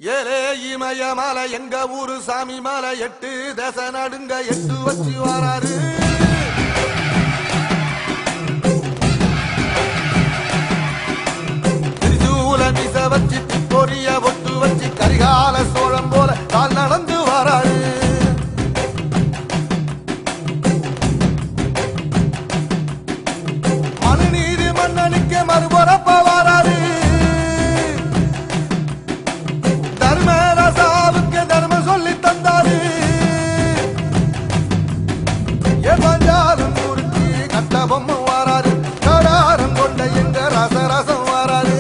ஏலே இமய மலை எங்க ஊரு சாமி மலை 8 தேச நடுங்க 8 வச்சு வராரு. திருச்சூல மிச வச்சு பொரிய ஒட்டு வச்சு கரிகால சோழம் போல கால் நடந்து வராரு. மனுநீதி மன்னனுக்கு மறுபுறப்ப வராரு. தர்மராசாவுக்கு தர்மம் சொல்லி தந்தாரு. எவஞ்சாலும் குறிச்சி கட்டபொம்மை வராரு. கடாரம் கொண்ட எங்க ரசரசம் வராரு.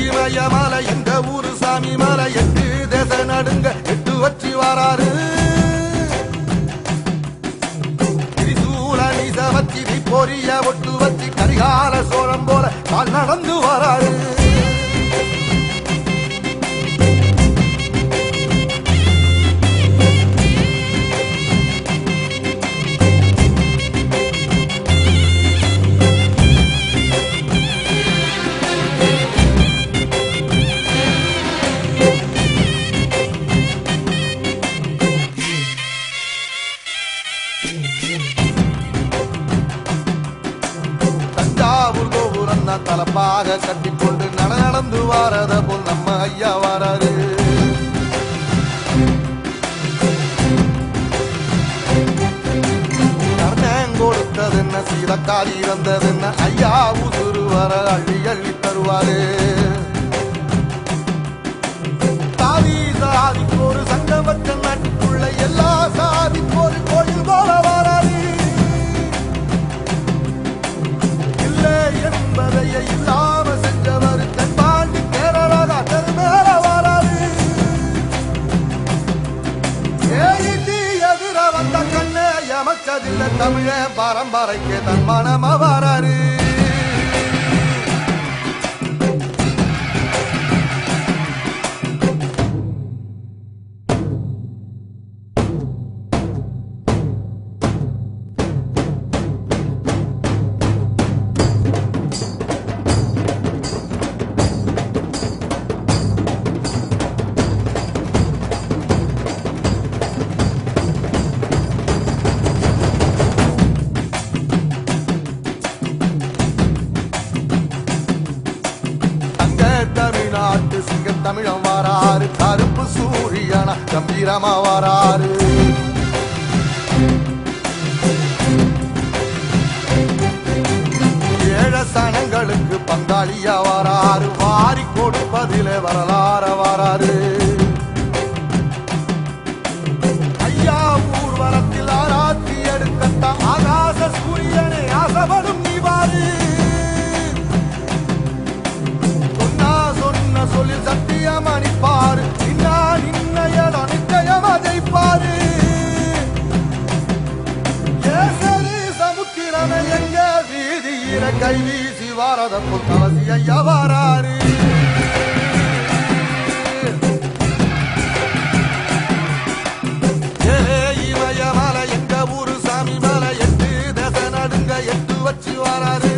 இமய மலை எங்க ஊரு சாமி மலை 8 தேச நடுங்க 8 வச்சு வராரு. வச்சி பொரிய ஒட்டு வச்சி கரிகால சோழம் போல கால் நடந்து வராரு. தலப்பாக கட்டிக்கொண்டு நடந்து வாரத போல் நம்ம ஐயா வராரு. கொடுத்தது என்ன சீதக்காரி இறந்தது என்ன ஐயா உசுறு வர அள்ளி அள்ளி தருவாரு. சாதி சாதிக்கு ஒரு சங்கம் வச்ச நாட்டுக்குள்ள எல்லா சாதிக்கு ஒரு கோயில் போல வராது. என்பதைய இல்லாம செஞ்சவர் தென்பாண்டி கேரளா மேல வராது. எதிர வந்த கண்ணே எமச்சதில்ல தமிழ பரம்பரைக்கு தன் மனம வராரு. தமிழ்நாட்டு சிங்க தமிழம் வராரு. கருப்பு சூரியனா கம்பீரமா வராரு. ஏழ சனங்களுக்கு பங்காளியா வராரு. வாரி கொடுப்பதிலே வரலாற வராரு. ஐயா ஊர்வலத்தில் ஆராத்தி எடுக்கத்தான் ஆகாச சூரியனே ஆசைப்படும் நீ வாரு. சொல்லில் சத்தியம் அணிப்பாரு. நின்னையட நிச்சயம் அதைப்பாரு. சமுத்திரமே எங்க வீதியில கை வீசி வாரத புத்தவசி ஐயா வராரு. இமய மலை எங்க ஊரு சாமி மலை 8 தேச நடுங்க 8 வச்சு வராரு.